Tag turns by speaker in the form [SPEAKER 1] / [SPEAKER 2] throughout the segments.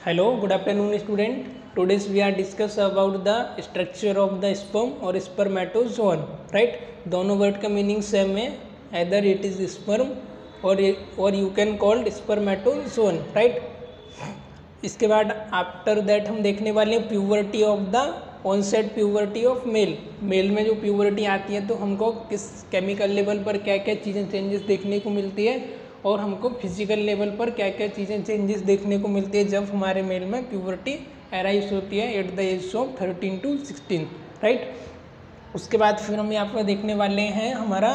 [SPEAKER 1] Hello, good afternoon student. Today we are discuss about the structure of the sperm or spermatozoon. Right? दोनों word का meaning same है. Either it is sperm or you can call spermatozoon. Right? इसके बाद after that हम देखने वाले हैं puberty of the onset puberty of male. Male में जो प्यूबर्टी आती है तो हमको किस केमिकल लेवल पर क्या क्या चीज़ें चेंजेस देखने को मिलती है और हमको फिजिकल लेवल पर क्या क्या चीज़ें चेंजेस देखने को मिलती है जब हमारे मेल में प्यूबर्टी अराइज होती है at the age of 13 to 16. Right. उसके बाद फिर हम यहाँ पर देखने वाले हैं हमारा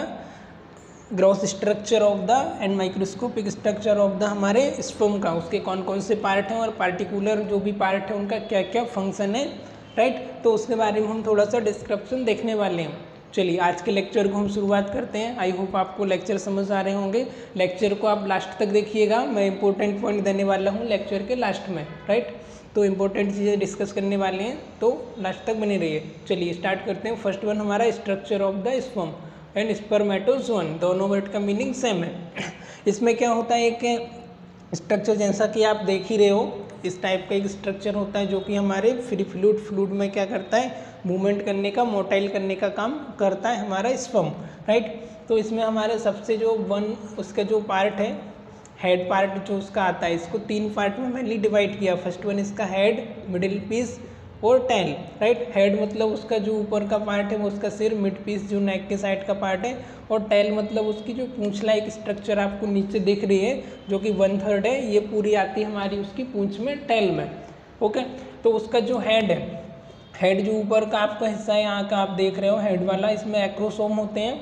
[SPEAKER 1] gross structure of the end microscopic structure of the हमारे स्पर्म का. उसके कौन कौन से पार्ट हैं और पार्टिकुलर जो भी पार्ट है उनका क्या क्या फंक्शन है. राइट. तो उसके बारे में हम थोड़ा सा डिस्क्रिप्शन देखने वाले हैं. चलिए आज के लेक्चर को हम शुरुआत करते हैं. आई होप आपको लेक्चर समझ आ रहे होंगे. लेक्चर को आप लास्ट तक देखिएगा. मैं इंपॉर्टेंट पॉइंट देने वाला हूँ लेक्चर के लास्ट में. राइट. तो इंपॉर्टेंट चीज़ें डिस्कस करने वाले हैं तो लास्ट तक बने रहिए. चलिए स्टार्ट करते हैं. फर्स्ट वन हमारा structure of the sperm and spermatozoon. दोनों वर्ड का मीनिंग सेम है. इसमें क्या होता है एक स्ट्रक्चर जैसा कि आप देख ही रहे हो इस टाइप का एक स्ट्रक्चर होता है जो कि हमारे फ्री फ्लूइड में क्या करता है मूवमेंट करने का मोटाइल करने का काम करता है हमारा स्पर्म. राइट. तो इसमें हमारे सबसे जो उसका जो पार्ट है हेड पार्ट जो उसका आता है इसको तीन पार्ट में मैंने डिवाइड किया. फर्स्ट वन इसका हेड, मिडिल पीस और टेल. राइट. हेड मतलब उसका जो ऊपर का पार्ट है वो उसका सिर, मिड पीस जो नेक के साइड का पार्ट है और टेल मतलब उसकी जो पूंछ लाइक स्ट्रक्चर आपको नीचे दिख रही है जो कि 1/3 है ये पूरी आती है हमारी उसकी पूंछ में टेल में. ओके. तो उसका जो हेड है हेड जो ऊपर का आपका हिस्सा है यहाँ का आप देख रहे हो हेड वाला इसमें एक्रोसोम होते हैं.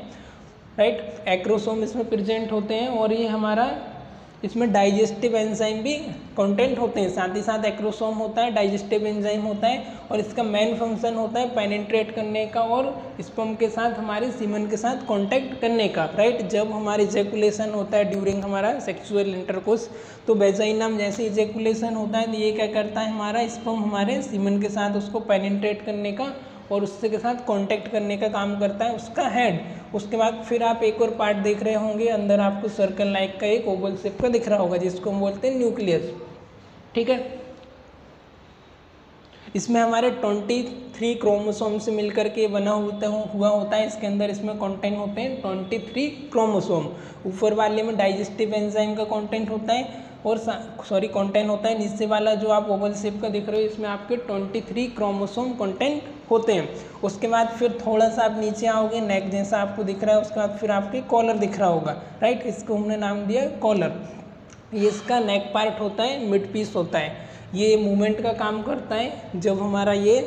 [SPEAKER 1] राइट. एक्रोसोम इसमें प्रेजेंट होते हैं और ये हमारा इसमें डाइजेस्टिव एंजाइम भी कंटेंट होते हैं. साथ ही साथ एक्रोसोम होता है, डाइजेस्टिव एंजाइम होता है और इसका मेन फंक्शन होता है पेनिट्रेट करने का और स्पर्म के साथ हमारे सीमन के साथ कांटेक्ट करने का. राइट. जब हमारी इजैकुलेशन होता है ड्यूरिंग हमारा सेक्सुअल इंटरकोर्स तो वेजाइनम जैसे इजैकुलेशन होता है तो ये क्या करता है हमारा स्पर्म हमारे सीमन के साथ उसको पेनिट्रेट करने का और उससे के साथ कांटेक्ट करने का काम करता है उसका हेड. उसके बाद फिर आप एक और पार्ट देख रहे होंगे अंदर आपको सर्कल लाइक का एक ओवल शेप का दिख रहा होगा जिसको हम बोलते हैं न्यूक्लियस. ठीक है. इसमें हमारे 23 क्रोमोसोम से मिलकर के बना हुआ होता है. इसके अंदर इसमें कंटेंट होते हैं 23 क्रोमोसोम. ऊपर वाले में डाइजेस्टिव एंजाइम का कंटेंट होता है और कंटेंट होता है. नीचे वाला जो आप ओवल शेप का दिख रहे हो इसमें आपके 23 क्रोमोसोम कंटेंट होते हैं. उसके बाद फिर थोड़ा सा आप नीचे आओगे नेक जैसा आपको दिख रहा है. उसके बाद फिर आपके कॉलर दिख रहा होगा. राइट. इसको हमने नाम दिया कॉलर. ये इसका नेक पार्ट होता है, मिड पीस होता है. ये मूवमेंट का काम करता है जब हमारा ये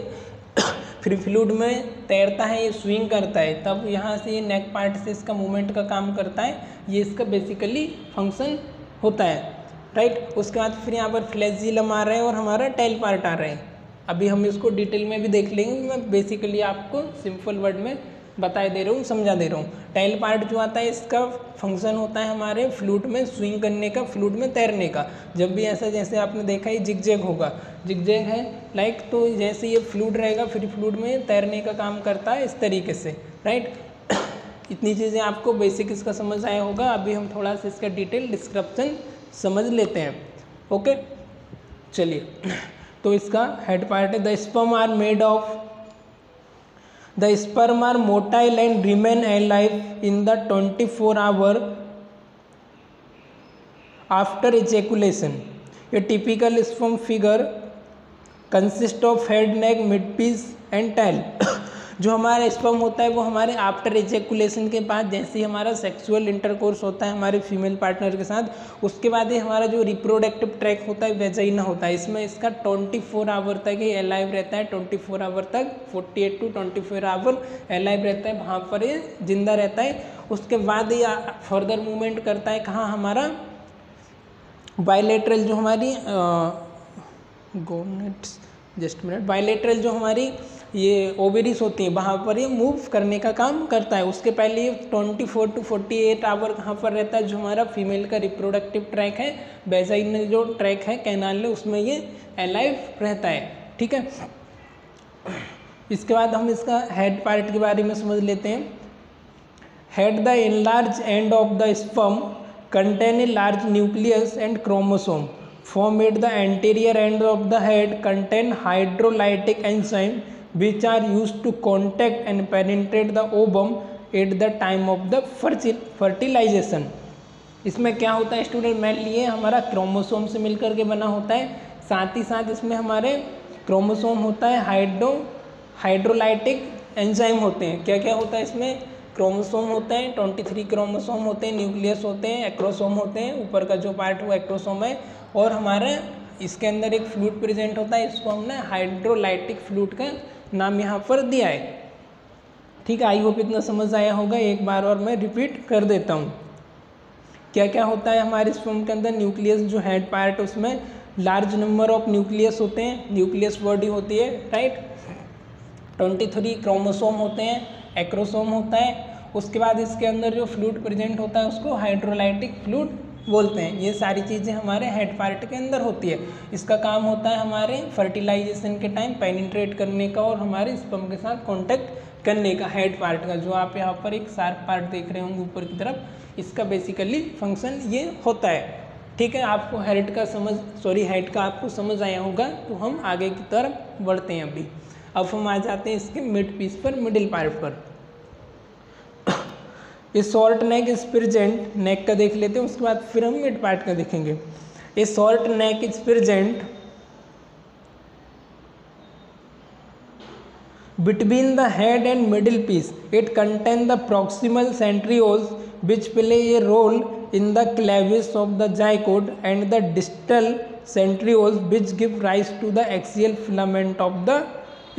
[SPEAKER 1] फ्री फ्लूइड में तैरता है ये स्विंग करता है तब यहाँ से ये नेक पार्ट से इसका मूवमेंट का काम करता है. ये इसका बेसिकली फंक्शन होता है. राइट. उसके बाद फिर यहाँ पर फ्लैजिलम आ रहे हैं और हमारा टेल पार्ट आ रहे हैं. अभी हम इसको डिटेल में भी देख लेंगे. मैं बेसिकली आपको सिंपल वर्ड में बता दे रहा हूँ, समझा दे रहा हूँ. टेल पार्ट जो आता है इसका फंक्शन होता है हमारे फ्लूइड में स्विंग करने का, फ्लूइड में तैरने का. जब भी ऐसा जैसे आपने देखा ये जिगजैग होगा, जिगजैग है लाइक तो जैसे ये फ्लूइड रहेगा फ्री फ्लूइड में तैरने का काम करता है इस तरीके से. राइट. इतनी चीज़ें आपको बेसिक इसका समझ आया होगा. अभी हम थोड़ा सा इसका डिटेल डिस्क्रिप्शन समझ लेते हैं. ओके. चलिए. तो इसका हेड पार्ट है the sperm are made of the sperm are motile and remain alive in the 24 hour after ejaculation. A typical sperm figure consist of head, neck, mid piece and tail. जो हमारा sperm होता है वो हमारे after ejaculation के बाद जैसे ही हमारा सेक्सुअल इंटरकोर्स होता है हमारे फीमेल पार्टनर के साथ उसके बाद ही हमारा जो रिप्रोडक्टिव ट्रैक होता है वेजाइना होता है. इसमें इसका 24 आवर तक ये अलाइव रहता है. 24 आवर तक 48 to 24 आवर अलाइव रहता है. वहाँ पर ये जिंदा रहता है. उसके बाद ये फर्दर मूवमेंट करता है कहाँ हमारा बायलैटरल जो हमारी गोनेट्स जस्ट मिनट बायलैटरल जो हमारी ये ओवेरीज होती हैं वहाँ पर ये मूव करने का काम करता है. उसके पहले ये 24 to 48 आवर कहाँ पर रहता है जो हमारा फीमेल का रिप्रोडक्टिव ट्रैक है वेजाइनल जो ट्रैक है कैनाल उसमें ये अलाइव रहता है. ठीक है. इसके बाद हम इसका हेड पार्ट के बारे में समझ लेते हैं. Head the enlarge end of the sperm contain a large nucleus and chromosome form at the anterior end of the head contain hydrolytic enzyme which are used to contact and penetrate the ovum at the time of the fertilization। इसमें क्या होता है student, main लिए हमारा chromosome से मिलकर के बना होता है, साथ ही साथ इसमें हमारे क्रोमोसोम होता है, हाइड्रोलाइटिक एंजाइम होते हैं। क्या क्या होता है इसमें, क्रोमोसोम होते हैं, 23 क्रोमोसोम होते हैं, न्यूक्लियस होते हैं, एक्रोसोम होते हैं, ऊपर का जो पार्ट वो एक्रोसोम है, और हमारे इसके अंदर एक फ्लूइड प्रेजेंट होता है, इसको हमने हाइड्रोलाइटिक फ्लूइड का नाम यहाँ पर दिया है। ठीक है, आई होप इतना समझ आया होगा। एक बार और मैं रिपीट कर देता हूँ। क्या क्या होता है हमारे स्पर्म के अंदर, न्यूक्लियस जो हेड पार्ट उसमें लार्ज नंबर ऑफ न्यूक्लियस होते हैं, न्यूक्लियस बॉडी होती है, राइट। 23 क्रोमोसोम होते हैं, एक्रोसोम होता है, उसके बाद इसके अंदर जो फ्लूइड प्रेजेंट होता है उसको हाइड्रोलाइटिक फ्लूइड बोलते हैं। ये सारी चीज़ें हमारे हेड पार्ट के अंदर होती है। इसका काम होता है हमारे फर्टिलाइजेशन के टाइम पेनिट्रेट करने का और हमारे स्पर्म के साथ कांटेक्ट करने का। हेड पार्ट का जो आप यहाँ पर एक शार्प पार्ट देख रहे होंगे ऊपर की तरफ, इसका बेसिकली फंक्शन ये होता है। ठीक है, आपको हेड का आपको समझ आया होगा। तो हम आगे की तरफ बढ़ते हैं। अभी अब हम आ जाते हैं इसके मिड पीस पर, मिडिल पार्ट पर। ये शॉर्ट नेक इज प्रेजेंट, नेक का देख लेते हैं, उसके बाद फिर हम मिड पार्ट का देखेंगे। ये short neck is present between the head and middle piece. It contains the proximal centrioles which play a role in the cleavage of the zygote and the distal centrioles which give rise to the axial filament of the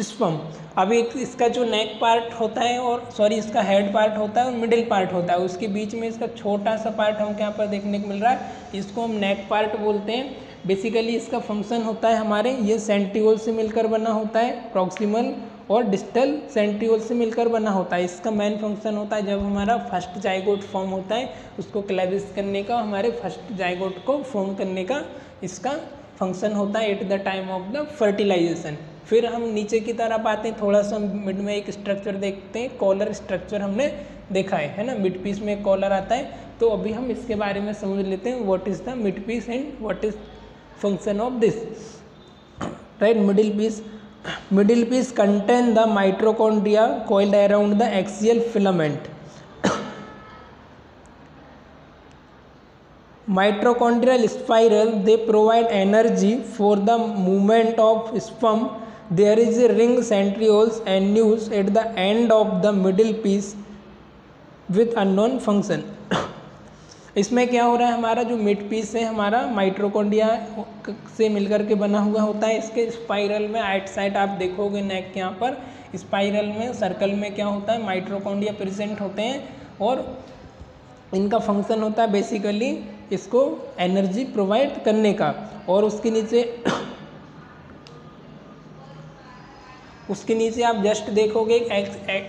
[SPEAKER 1] sperm। अब एक इसका जो नेक part होता है और इसका head part होता है और मिडिल पार्ट होता है, उसके बीच में इसका छोटा सा पार्ट हमको यहाँ पर देखने को मिल रहा है, इसको हम नेक पार्ट बोलते हैं। बेसिकली इसका फंक्शन होता है हमारे, ये सेंट्रियोल से मिलकर बना होता है, प्रॉक्सिमल और डिस्टल सेंट्रियोल से मिलकर बना होता है। इसका मेन फंक्शन होता है जब हमारा फर्स्ट जाइगोट फॉर्म होता है उसको क्लेविस करने का, हमारे फर्स्ट जाइगोट को फॉर्म करने का इसका फंक्शन होता है at the time of the fertilization. फिर हम नीचे की तरफ आते हैं, थोड़ा सा मिड में एक स्ट्रक्चर देखते हैं, कॉलर स्ट्रक्चर हमने देखा है ना, मिड पीस में एक कॉलर आता है। तो अभी हम इसके बारे में समझ लेते हैं, what is the mid piece and what is function of this, right. Middle piece contain the mitochondria coiled around the axial filament. Mitochondrial spiral, they provide energy for the movement of sperm. There is a ring centrioles and news at the end of the middle piece with unknown function. इसमें क्या हो रहा है, हमारा जो mid piece है हमारा mitochondria से मिलकर के बना हुआ होता है। इसके स्पाइरल में आइट साइड आप देखोगे नेक के यहाँ पर स्पाइरल में सर्कल में क्या होता है, माइटोकॉन्ड्रिया प्रेजेंट होते हैं और इनका फंक्शन होता है बेसिकली इसको एनर्जी प्रोवाइड करने का। और उसके नीचे आप जस्ट देखोगे एक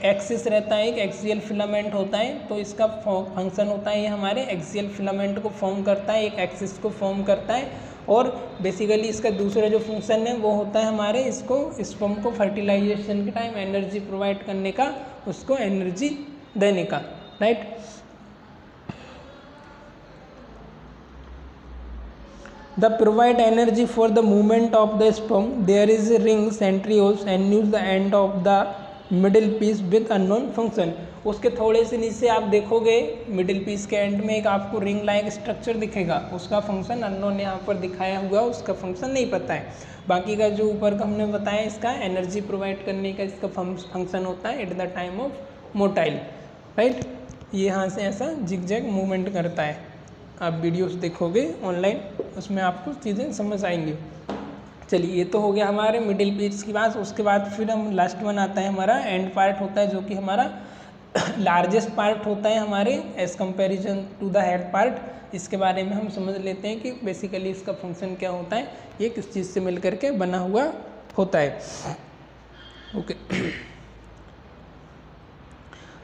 [SPEAKER 1] एक्सिस रहता है, एक एक्सियल फिलामेंट होता है। तो इसका फंक्शन होता है ये हमारे एक्सियल फिलामेंट को फॉर्म करता है, एक एक्सिस को फॉर्म करता है। और बेसिकली इसका दूसरा जो फंक्शन है वो होता है हमारे इसको स्पर्म को फर्टिलाइजेशन के टाइम एनर्जी प्रोवाइड करने का, उसको एनर्जी देने का, right. The provide energy for the movement of the sperm. There is a ring centrioles and news the end of the middle piece with unknown function. उसके थोड़े से नीचे आप देखोगे मिडिल पीस के एंड में एक आपको रिंग लाइक स्ट्रक्चर दिखेगा, उसका फंक्शन अननोन यहाँ पर दिखाया हुआ, उसका फंक्शन नहीं पता है। बाकी का जो ऊपर का हमने बताया इसका एनर्जी प्रोवाइड करने का इसका फंक्शन होता है at the time of motile, right. ये यहाँ से ऐसा जिग-जैग मूवमेंट करता है। आप वीडियोस देखोगे ऑनलाइन उसमें आपको चीज़ें समझ आएंगी। चलिए ये तो हो गया हमारे मिडिल पीस की बात। उसके बाद फिर हम लास्ट वन आता है हमारा एंड पार्ट होता है जो कि हमारा लार्जेस्ट पार्ट होता है हमारे as comparison to the head part. इसके बारे में हम समझ लेते हैं कि बेसिकली इसका फंक्शन क्या होता है, ये किस चीज़ से मिल करके बना हुआ होता है। Okay,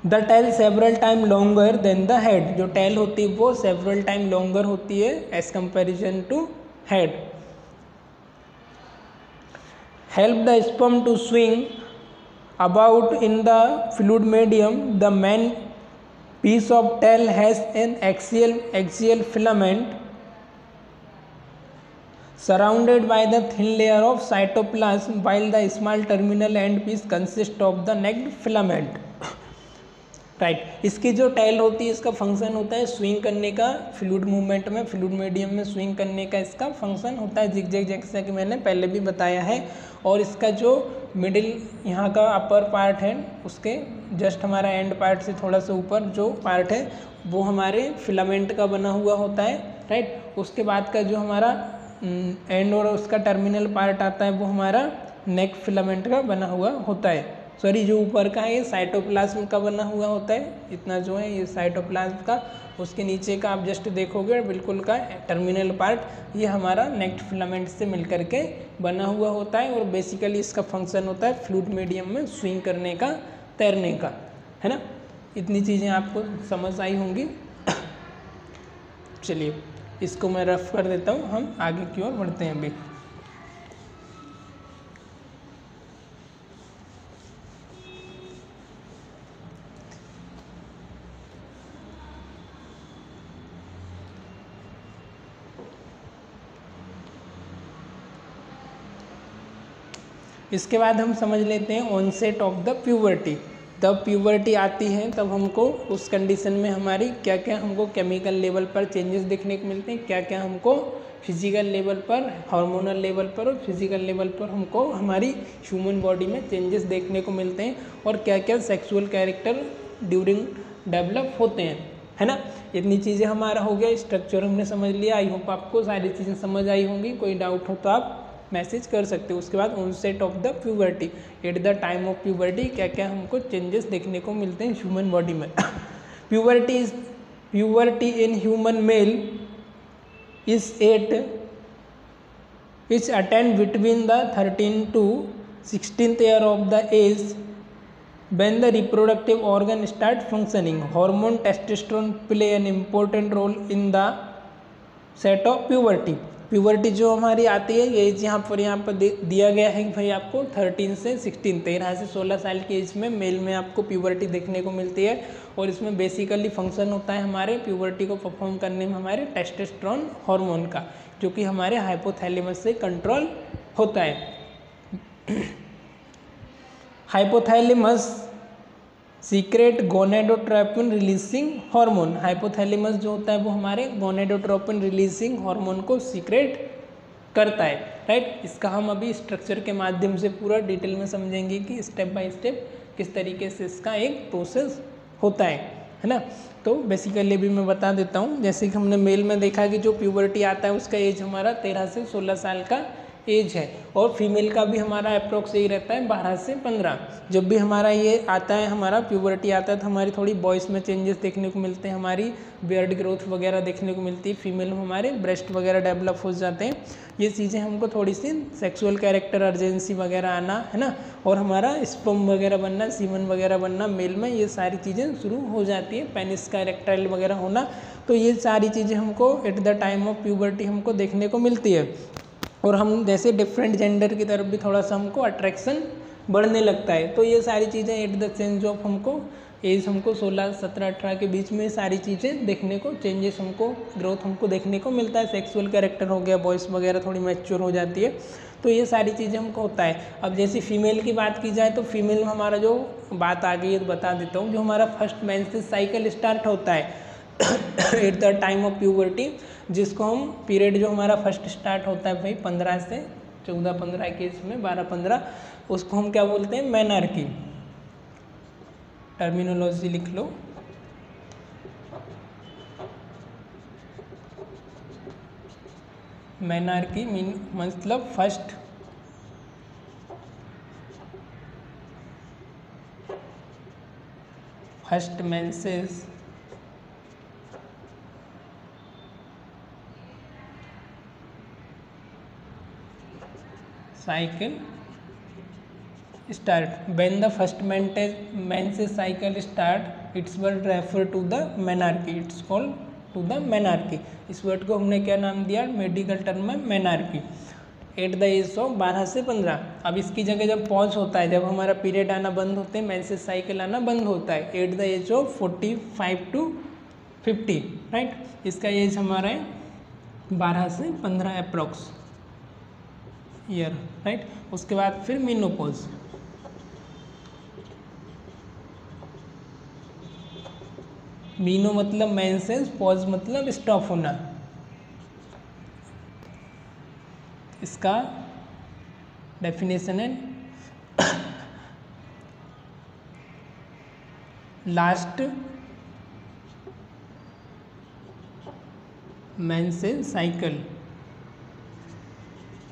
[SPEAKER 1] the tail several time longer than the head. जो टेल होती है वो सेवरल टाइम लॉन्गर होती है as comparison to head. Help the sperm to swing about in the fluid medium. The main piece of tail has an axial filament surrounded by the thin layer of cytoplasm while the small terminal end piece consists of the necked filament. Right, इसकी जो tail होती है इसका function होता है swing करने का, fluid movement में, फ्लूइड मीडियम में स्विंग करने का इसका फंक्शन होता है जिगजैग, जैसा कि मैंने पहले भी बताया है। और इसका जो मिडिल यहाँ का अपर पार्ट है उसके जस्ट हमारा एंड पार्ट से थोड़ा सा ऊपर जो पार्ट है वो हमारे फिलामेंट का बना हुआ होता है। राइट, उसके बाद का जो हमारा एंड और उसका टर्मिनल पार्ट आता है वो हमारा नेक फिलामेंट का बना हुआ होता है। सॉरी, जो ऊपर का है ये साइटोप्लाज्म का बना हुआ होता है, इतना जो है ये साइटोप्लाज्म का, उसके नीचे का आप जस्ट देखोगे बिल्कुल का टर्मिनल पार्ट ये हमारा नेक्ड फिलामेंट से मिलकर के बना हुआ होता है। और बेसिकली इसका फंक्शन होता है फ्लूइड मीडियम में स्विंग करने का, तैरने का, है ना। इतनी चीज़ें आपको समझ आई होंगी। चलिए इसको मैं रफ कर देता हूँ, हम आगे की ओर बढ़ते हैं अभी। इसके बाद हम समझ लेते हैं ऑनसेट ऑफ द प्यूबर्टी। तब प्यूबर्टी आती है तब हमको उस कंडीशन में हमारी क्या क्या हमको केमिकल लेवल पर चेंजेस देखने को मिलते हैं, क्या क्या हमको फिजिकल लेवल पर, हार्मोनल लेवल पर और फिजिकल लेवल पर हमको हमारी ह्यूमन बॉडी में चेंजेस देखने को मिलते हैं, और क्या क्या सेक्सुअल कैरेक्टर ड्यूरिंग डेवलप होते हैं, है ना। इतनी चीज़ें हमारा हो गया, स्ट्रक्चर हमने समझ लिया। आई होप आपको सारी चीज़ें समझ आई होंगी। कोई डाउट हो तो आप मैसेज कर सकते हो। उसके बाद onset of the puberty, at the time of puberty क्या क्या हमको चेंजेस देखने को मिलते हैं ह्यूमन बॉडी में। Puberty in human male is attained between the 13 to 16th year of the age when the reproductive organ start functioning. Hormone testosterone play an important role in the set of puberty. Puberty जो हमारी आती है ये as यहाँ पर दिया गया है भाई आपको 13 से 16, 13 से 16 साल की एज में मेल में आपको प्यूबर्टी देखने को मिलती है। और इसमें बेसिकली फंक्शन होता है हमारे प्यूबर्टी को परफॉर्म करने में हमारे टेस्टोस्टेरोन हार्मोन का, जो कि हमारे हाइपोथैलेमस से कंट्रोल होता है। Hypothalamus secret gonadotropin releasing hormone. Hypothalamus जो होता है वो हमारे गोनेडोट्रोपिन रिलीजिंग हार्मोन को सीक्रेट करता है। राइट, इसका हम अभी स्ट्रक्चर के माध्यम से पूरा डिटेल में समझेंगे कि स्टेप बाय स्टेप किस तरीके से इसका एक प्रोसेस होता है ना। तो बेसिकली भी मैं बता देता हूँ, जैसे कि हमने मेल में देखा कि जो प्यूबर्टी आता है उसका एज हमारा 13 से 16 साल का एज है, और फीमेल का भी हमारा अप्रोक्स यही रहता है 12 से 15। जब भी हमारा ये आता है, हमारा प्यूबर्टी आता है, तो हमारी थोड़ी वॉइस में चेंजेस देखने को मिलते हैं, हमारी बियर्ड ग्रोथ वगैरह देखने को मिलती है, फीमेल में हमारे ब्रेस्ट वगैरह डेवलप हो जाते हैं। ये चीज़ें हमको थोड़ी सी सेक्सुअल कैरेक्टर अर्जेंसी वगैरह आना, है ना, और हमारा स्पर्म वगैरह बनना, सीमन वगैरह बनना मेल में, ये सारी चीज़ें शुरू हो जाती है, पेनिस का इरेक्टाइल वगैरह होना। तो ये सारी चीज़ें हमको eight the time of puberty हमको देखने को मिलती है। और हम जैसे डिफरेंट जेंडर की तरफ भी थोड़ा सा हमको अट्रैक्शन बढ़ने लगता है। तो ये सारी चीज़ें एट द चेंज ऑफ हमको एज हमको 16, 17, 18 के बीच में सारी चीज़ें देखने को, चेंजेस हमको, ग्रोथ हमको देखने को मिलता है। सेक्सुअल कैरेक्टर हो गया, वॉइस वगैरह थोड़ी मैच्योर हो जाती है, तो ये सारी चीज़ें हमको होता है। अब जैसे फीमेल की बात की जाए तो फीमेल में हमारा जो बात आ गई है तो बता देता हूँ। जो हमारा फर्स्ट मेंस्ट्रुअल साइकिल स्टार्ट होता है at the time of puberty, जिसको हम पीरियड जो हमारा फर्स्ट स्टार्ट होता है भाई 15 से 14-15 के इसमें 12-15, उसको हम क्या बोलते हैं, मेनार्की। टर्मिनोलॉजी लिख लो, मेनार्की मतलब first menses cycle start. When the first menses cycle start, it's word refer to the menarche. It's called to the menarche. इस वर्ड को हमने क्या नाम दिया मेडिकल टर्म में, menarche. At the age of 12 से 15। अब इसकी जगह जब पॉज होता है, जब हमारा पीरियड आना बंद होते हैं, मेंसेस साइकिल आना बंद होता है, at the age of 45 to 50। Right, इसका एज हमारा है 12 से 15 अप्रोक्स। Year, right. उसके बाद फिर मेनोपॉज, मीनो मतलब मेंसेस, पॉज मतलब स्टॉप होना। इसका डेफिनेशन है लास्ट मेंसेस साइकिल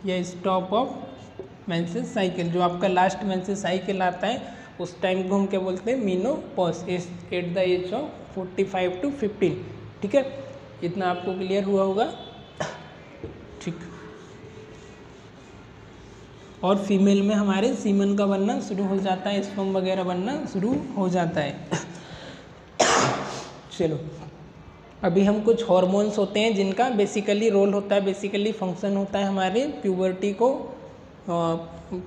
[SPEAKER 1] या स्टॉप ऑफ मेंसेस साइकिल। जो आपका लास्ट मेंसेस साइकिल आता है उस टाइम को हम क्या बोलते हैं, menopause, at the age of 45 to 15। ठीक है, इतना आपको क्लियर हुआ होगा। ठीक, और फीमेल में हमारे सीमन का बनना शुरू हो जाता है, स्पर्म वगैरह बनना शुरू हो जाता है। चलो, अभी हम कुछ हार्मोन्स होते हैं जिनका बेसिकली रोल होता है, बेसिकली फंक्शन होता है हमारे प्यूबर्टी को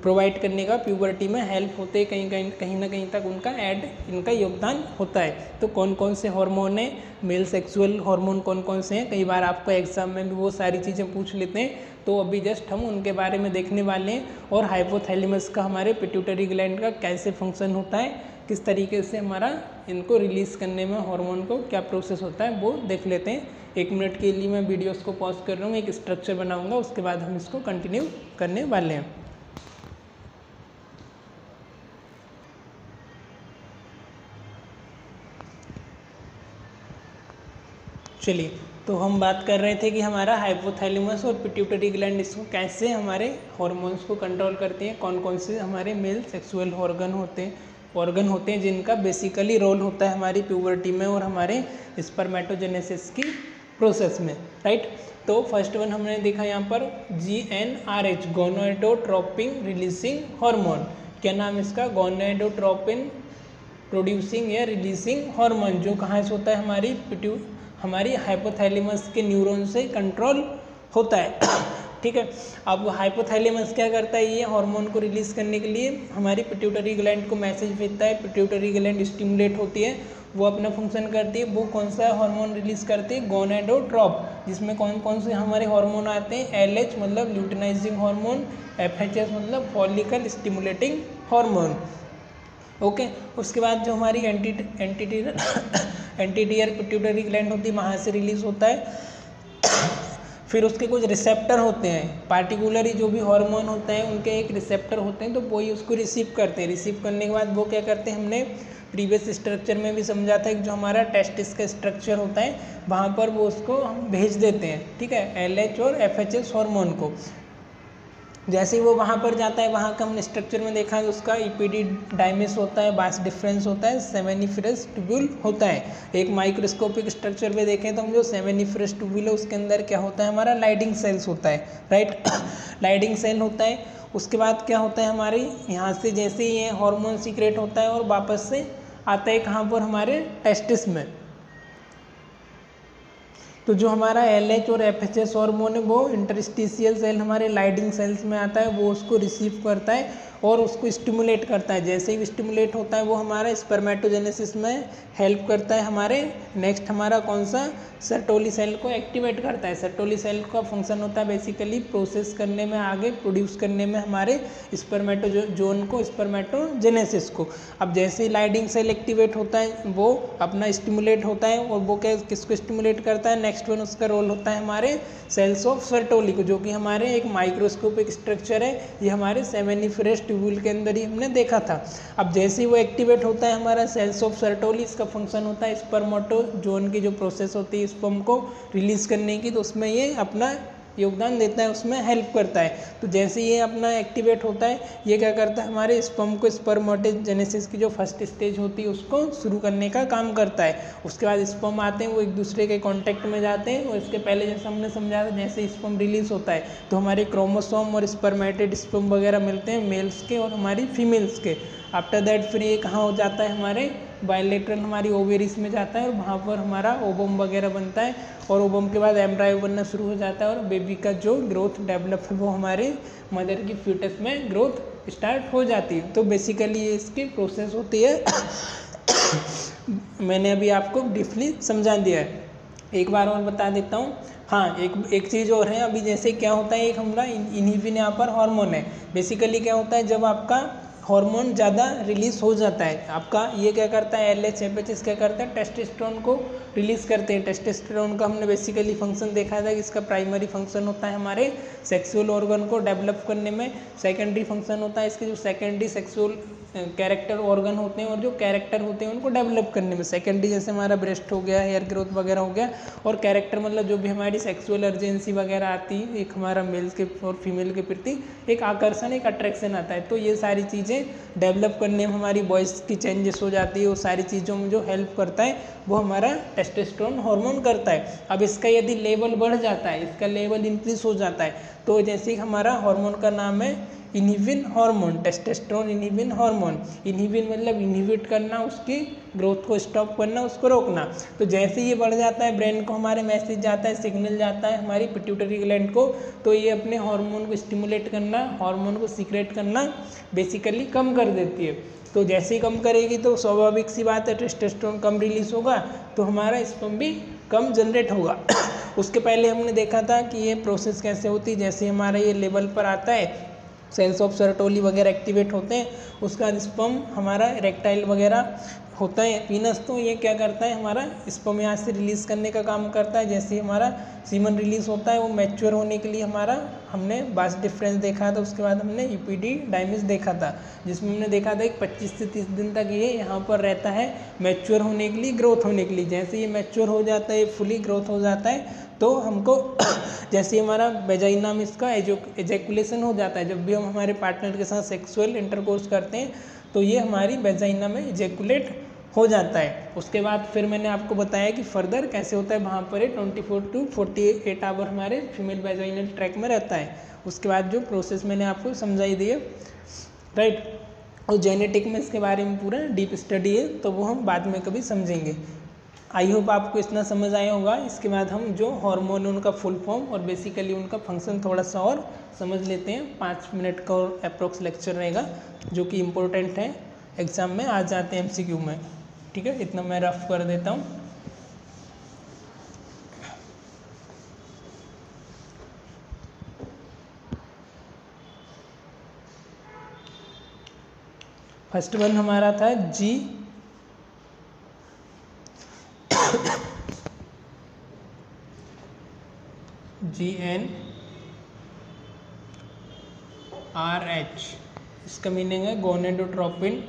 [SPEAKER 1] प्रोवाइड करने का, प्यूबर्टी में हेल्प होते हैं, कहीं ना कहीं तक उनका इनका योगदान होता है। तो कौन कौन से हार्मोन हैं, मेल सेक्सुअल हार्मोन कौन कौन से हैं, कई बार आपको एग्जाम में भी वो सारी चीज़ें पूछ लेते हैं, तो अभी जस्ट हम उनके बारे में देखने वाले हैं। और हाइपोथैलेमस का, हमारे पिट्यूटरी ग्लैंड का कैसे फंक्शन होता है, किस तरीके से हमारा इनको रिलीज़ करने में हार्मोन को क्या प्रोसेस होता है, वो देख लेते हैं। 1 मिनट के लिए मैं वीडियोस को पॉज कर रहा हूँ, एक स्ट्रक्चर बनाऊंगा, उसके बाद हम इसको कंटिन्यू करने वाले हैं। चलिए, तो हम बात कर रहे थे कि हमारा हाइपोथैलेमस और पिट्यूटरी ग्लैंड इसको कैसे हमारे हार्मोन्स को कंट्रोल करती हैं, कौन कौन से हमारे मेल सेक्सुअल ऑर्गन होते हैं जिनका बेसिकली रोल होता है हमारी प्यूबर्टी में और हमारे स्पर्मेटोजेनेसिस की प्रोसेस में, राइट। तो फर्स्ट वन हमने देखा यहाँ पर GnRH, गोनाडोट्रोपिन रिलीजिंग हार्मोन। क्या नाम इसका, गोनाडोट्रोपिन प्रोड्यूसिंग या रिलीजिंग हार्मोन, जो कहाँ से होता है, हमारी हाइपोथैलेमस के न्यूरॉन से कंट्रोल होता है। ठीक है, अब हाइपोथैलेमस क्या करता है, ये हार्मोन को रिलीज करने के लिए हमारी पिट्यूटरी ग्लैंड को मैसेज भेजता है। पिट्यूटरी ग्लैंड स्टिमुलेट होती है, वो अपना फंक्शन करती है। वो कौन सा हार्मोन रिलीज करती है, गोनाडोट्रोप, जिसमें कौन कौन से हमारे हार्मोन आते हैं, LH मतलब ल्यूटिनाइजिंग हार्मोन, FHS मतलब फॉलिकल स्टिमुलेटिंग हार्मोन। ओके, उसके बाद जो हमारी एंटीरियर पिट्यूटरी ग्लैंड होती है, वहाँ से रिलीज होता है। फिर उसके कुछ रिसेप्टर होते हैं, पार्टिकुलरली जो भी हार्मोन होता है उनके एक रिसेप्टर होते हैं, तो वही उसको रिसीव करते हैं। रिसीव करने के बाद वो क्या करते हैं, हमने प्रीवियस स्ट्रक्चर में भी समझा था कि जो हमारा टेस्टिस का स्ट्रक्चर होता है वहाँ पर वो उसको हम भेज देते हैं, ठीक है, LH और FHS हार्मोन को। जैसे ही वो वहाँ पर जाता है, वहाँ का हमने स्ट्रक्चर में देखा है, उसका इपिडिडाइमिस होता है, बास डिफरेंस होता है, सेमेनिफरस ट्यूब्यूल होता है। एक माइक्रोस्कोपिक स्ट्रक्चर में देखें तो हम जो सेमेनिफरस ट्यूब्यूल है उसके अंदर क्या होता है, हमारा लाइडिंग सेल्स होता है, राइट। लाइडिंग सेल होता है। उसके बाद क्या होता है, हमारे यहाँ से जैसे ही ये हार्मोन सीक्रेट होता है और वापस से आता है कहाँ पर, हमारे टेस्टिस में। तो जो हमारा LH और FHS हार्मोन है वो इंटरस्टिशियल सेल, हमारे लाइडिंग सेल्स में आता है, वो उसको रिसीव करता है और उसको स्टिमुलेट करता है। जैसे ही स्टिमुलेट होता है वो हमारा स्पर्मेटोजेनेसिस में हेल्प करता है। हमारे नेक्स्ट हमारा कौन सा, सर्टोली सेल को एक्टिवेट करता है। सर्टोली सेल का फंक्शन होता है बेसिकली प्रोसेस करने में, आगे प्रोड्यूस करने में हमारे स्पर्मेटोजोन को, स्पर्मेटोजेनेसिस को। अब जैसे ही लाइडिंग सेल एक्टिवेट होता है वो अपना स्टिमुलेट होता है, और वो क्या, किसको स्टिमुलेट करता है, नेक्स्ट वन उसका रोल होता है हमारे सेल्स ऑफ सर्टोली को, जो कि हमारे एक माइक्रोस्कोपिक स्ट्रक्चर है। ये हमारे सेमेनिफरस ट्यूब्यूल के अंदर ही हमने देखा था। अब जैसे ही वो एक्टिवेट होता है हमारा सेल्स ऑफ सर्टोली, इसका फंक्शन होता है स्पर्मेटोजोन की जो प्रोसेस होती है स्पर्म को रिलीज करने की, तो उसमें ये अपना योगदान देता है, उसमें हेल्प करता है। तो जैसे ये अपना एक्टिवेट होता है, ये क्या करता है, हमारे स्पर्म को, स्पर्मेटोजेनेसिस की जो फर्स्ट स्टेज होती है उसको शुरू करने का काम करता है। उसके बाद स्पर्म आते हैं, वो एक दूसरे के कांटेक्ट में जाते हैं, और इसके पहले जैसे हमने समझा था, जैसे स्पर्म रिलीज होता है तो हमारे क्रोमोसोम और स्पर्मेटेड स्पर्म वगैरह मिलते हैं, मेल्स के और हमारी फीमेल्स के। आफ्टर दैट फिर ये कहाँ हो जाता है, हमारे बायलेटरल हमारी ओवेरीज में जाता है, और वहाँ पर हमारा ओवम वगैरह बनता है, और ओवम के बाद एम्ब्रायो बनना शुरू हो जाता है, और बेबी का जो ग्रोथ डेवलप है वो हमारे मदर की फ्यूटस में ग्रोथ स्टार्ट हो जाती है। तो बेसिकली ये इसकी प्रोसेस होती है। मैंने अभी आपको ब्रीफली समझा दिया है, एक बार और बता देता हूँ। हाँ, एक चीज़ और है अभी, जैसे क्या होता है, एक हमारा इन्हिबिन यहाँ पर हार्मोन है। बेसिकली क्या होता है, जब आपका हार्मोन ज़्यादा रिलीज हो जाता है आपका, ये क्या करता है, LH FHS क्या करता है, टेस्टोस्टेरोन को रिलीज करते हैं। टेस्टोस्टेरोन का हमने बेसिकली फंक्शन देखा था कि इसका प्राइमरी फंक्शन होता है हमारे सेक्सुअल ऑर्गन को डेवलप करने में। सेकेंडरी फंक्शन होता है इसके जो सेकेंडरी सेक्सुअल कैरेक्टर ऑर्गन होते हैं और जो कैरेक्टर होते हैं उनको डेवलप करने में। सेकेंडरी जैसे हमारा ब्रेस्ट हो गया, हेयर ग्रोथ वगैरह हो गया, और कैरेक्टर मतलब जो भी हमारी सेक्सुअल अर्जेंसी वगैरह आती है, एक हमारा मेल के और फीमेल के प्रति एक आकर्षण, एक अट्रैक्शन आता है। तो ये सारी चीज़ें डेवलप करने में हमारी वॉइस की चेंजेस हो जाती है, वो सारी चीज़ों में जो हेल्प करता है वो हमारा टेस्टोस्टेरोन हार्मोन करता है। अब इसका यदि लेवल बढ़ जाता है, इसका लेवल इंक्रीज हो जाता है, तो जैसे हमारा हार्मोन का नाम है इन्हिबिन हार्मोन, टेस्टोस्टेरोन इन्हिबिन हार्मोन। इन्हिबिन मतलब इन्हिबिट करना, उसकी ग्रोथ को स्टॉप करना, उसको रोकना। तो जैसे ये बढ़ जाता है, ब्रेन को हमारे मैसेज जाता है, सिग्नल जाता है हमारी पिट्यूटरी ग्लैंड को, तो ये अपने हार्मोन को स्टिमुलेट करना, हार्मोन को सीक्रेट करना बेसिकली कम कर देती है। तो जैसे ही कम करेगी तो स्वाभाविक सी बात है, टेस्टोस्टेरोन कम रिलीज होगा तो हमारा स्पर्म भी कम जनरेट होगा। उसके पहले हमने देखा था कि ये प्रोसेस कैसे होती है। जैसे हमारा ये लेवल पर आता है, सेल्स ऑफ सर्टोली वगैरह एक्टिवेट होते हैं, उसका स्पर्म हमारा इरेक्टाइल वगैरह होता है पीनस, तो ये क्या करता है, हमारा स्पर्म यहाँ से रिलीज़ करने का काम करता है। जैसे ही हमारा सीमन रिलीज होता है, वो मैच्योर होने के लिए हमारा हमने बास डिफरेंस देखा था। उसके बाद हमने यूपीडी-डायमिस देखा था, जिसमें हमने देखा था कि 25 से 30 दिन तक ये यहाँ पर रहता है मैच्योर होने के लिए, ग्रोथ होने के लिए। जैसे ये मैच्योर हो जाता है, फुली ग्रोथ हो जाता है, तो हमको जैसे हमारा वेजाइना में इसका एजैकुलेशन हो जाता है, जब भी हम हमारे पार्टनर के साथ सेक्सुअल इंटरकोर्स करते हैं तो ये हमारी वेजाइना में एजैकुलेट हो जाता है। उसके बाद फिर मैंने आपको बताया कि फर्दर कैसे होता है, वहाँ पर 24 to 48 आवर हमारे फीमेल वेजाइनल ट्रैक में रहता है। उसके बाद जो प्रोसेस मैंने आपको समझाई दी है, राइट। और जेनेटिक में इसके बारे में पूरा डीप स्टडी है, तो वो हम बाद में कभी समझेंगे। आई होप आपको इतना समझ आया होगा। इसके बाद हम जो हार्मोन उनका फुल फॉर्म और बेसिकली उनका फंक्शन थोड़ा सा और समझ लेते हैं। 5 मिनट का और अप्रोक्स लेक्चर रहेगा, जो कि इम्पोर्टेंट है, एग्जाम में आ जाते हैं MCQ में। ठीक है, इतना मैं रफ कर देता हूँ। फर्स्ट वन हमारा था GnRH। इसका मीनिंग है गोनेडोट्रोपिन,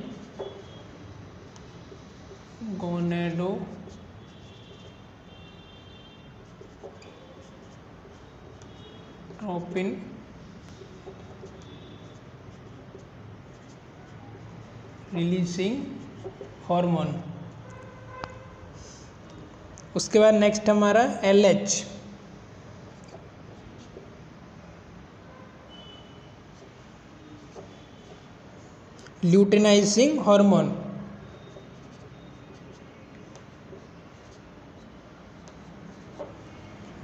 [SPEAKER 1] रिलीजिंग हार्मोन। उसके बाद नेक्स्ट हमारा LH, luteinizing hormone.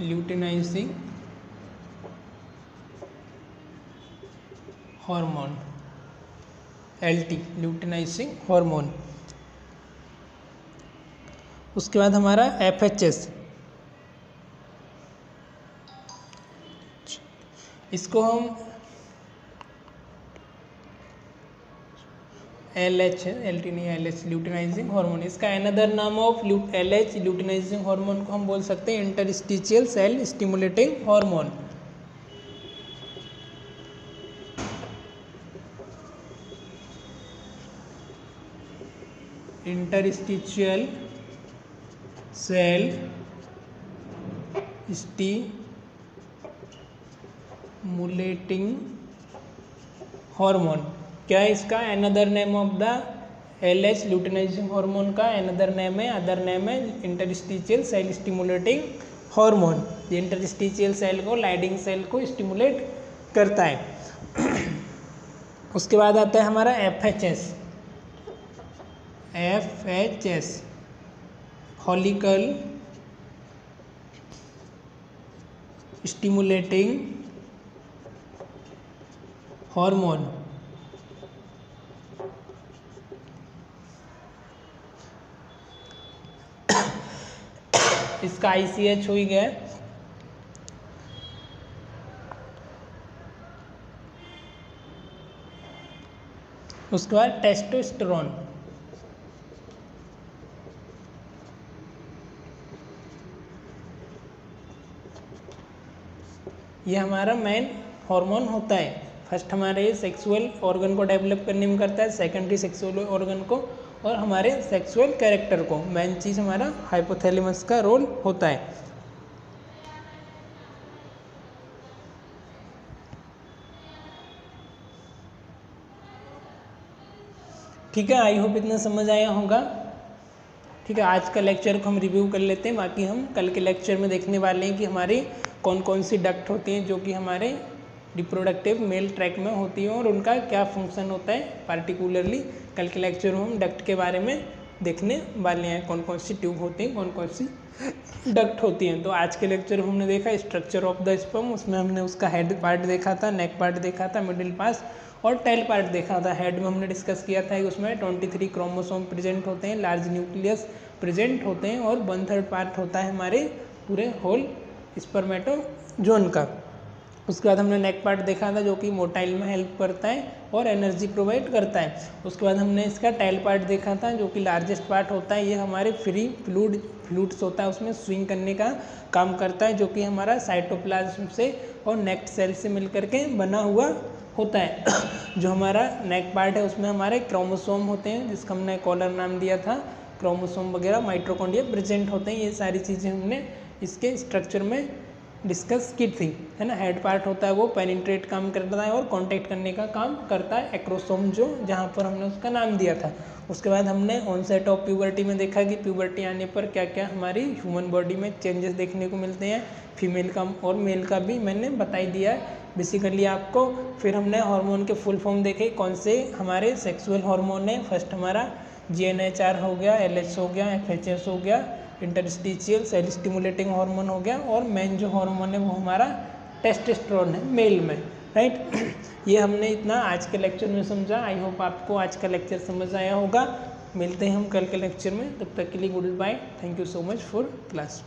[SPEAKER 1] Luteinizing hormone, LT, luteinizing hormone. उसके बाद हमारा FHS, इसको हम LH है, LT नहीं, LH ल्यूटिनाइजिंग हार्मोन। इसका another name of LH luteinizing hormone को हम बोल सकते हैं interstitial cell stimulating hormone. Interstitial cell stimulating hormone. क्या है इसका another name of the LH luteinizing hormone का अनदर नेम है, अदर नेम है इंटरस्टिशियल सेल स्टिमुलेटिंग हार्मोन। ये इंटरस्टिशियल सेल को, लाइडिंग सेल को स्टिमुलेट करता है। उसके बाद आता है हमारा FHS, फॉलिकल स्टिमुलेटिंग हार्मोन। इसका ICH हो ही गया। उसके बाद टेस्टोस्टेरोन, ये हमारा मेन हार्मोन होता है। फर्स्ट हमारे सेक्सुअल ऑर्गन को डेवलप करने में करता है, सेकेंडरी सेक्सुअल ऑर्गन को और हमारे सेक्सुअल कैरेक्टर को। मेन चीज़ हमारा हाइपोथैलेमस का रोल होता है। ठीक है, आई होप इतना समझ आया होगा। ठीक है, आज का लेक्चर को हम रिव्यू कर लेते हैं, बाकी हम कल के लेक्चर में देखने वाले हैं कि हमारी कौन कौन सी डक्ट होती हैं जो कि हमारे रिप्रोडक्टिव मेल ट्रैक में होती हैं और उनका क्या फंक्शन होता है। पार्टिकुलरली कल के लेक्चर में हम डक्ट के बारे में देखने वाले हैं, कौन कौन सी ट्यूब होती हैं, कौन कौन सी डक्ट होती हैं। तो आज के लेक्चर में हमने देखा स्ट्रक्चर ऑफ द स्पर्म, उसमें हमने उसका हेड पार्ट देखा था, नेक पार्ट देखा था, मिडिल पास और टेल पार्ट देखा था। हेड में हमने डिस्कस किया था कि उसमें 23 क्रोमोसोम प्रेजेंट होते हैं, लार्ज न्यूक्लियस प्रेजेंट होते हैं और 1/3 पार्ट होता है हमारे पूरे होल स्पर्मेटोजोन का। उसके बाद हमने नेक पार्ट देखा था जो कि मोटाइल में हेल्प करता है और एनर्जी प्रोवाइड करता है। उसके बाद हमने इसका टेल पार्ट देखा था जो कि लार्जेस्ट पार्ट होता है, ये हमारे फ्री फ्लूइड्स होता है उसमें स्विंग करने का काम करता है, जो कि हमारा साइटोप्लाज्म से और नेक्ट सेल से मिलकर के बना हुआ होता है। जो हमारा नेक पार्ट है उसमें हमारे क्रोमोसोम होते हैं जिसका हमने कॉलर नाम दिया था, क्रोमोसोम वगैरह माइटोकॉन्ड्रिया प्रेजेंट होते हैं। ये सारी चीज़ें हमने इसके स्ट्रक्चर में डिस्कस की थी, है ना। हेड पार्ट होता है वो पेनिट्रेट काम करता है और कांटेक्ट करने का काम करता है एक्रोसोम, जो जहाँ पर हमने उसका नाम दिया था। उसके बाद हमने ऑनसेट ऑफ प्यूबर्टी में देखा कि प्यूबर्टी आने पर क्या क्या हमारी ह्यूमन बॉडी में चेंजेस देखने को मिलते हैं, फीमेल का और मेल का भी मैंने बताई दिया है बेसिकली आपको। फिर हमने हार्मोन के फुल फॉर्म देखे, कौन से हमारे सेक्सुअल हार्मोन है। फर्स्ट हमारा GnHR हो गया, LH हो गया, FHS हो गया, इंटरस्टिशियल सेल स्टिमुलेटिंग हार्मोन हो गया और मेन जो हार्मोन है वो हमारा टेस्टोस्टेरोन है मेल में, राइट। ये हमने इतना आज के लेक्चर में समझा। आई होप आपको आज का लेक्चर समझ आया होगा। मिलते हैं हम कल के लेक्चर में, तब तक के लिए goodbye. Thank you so much for class.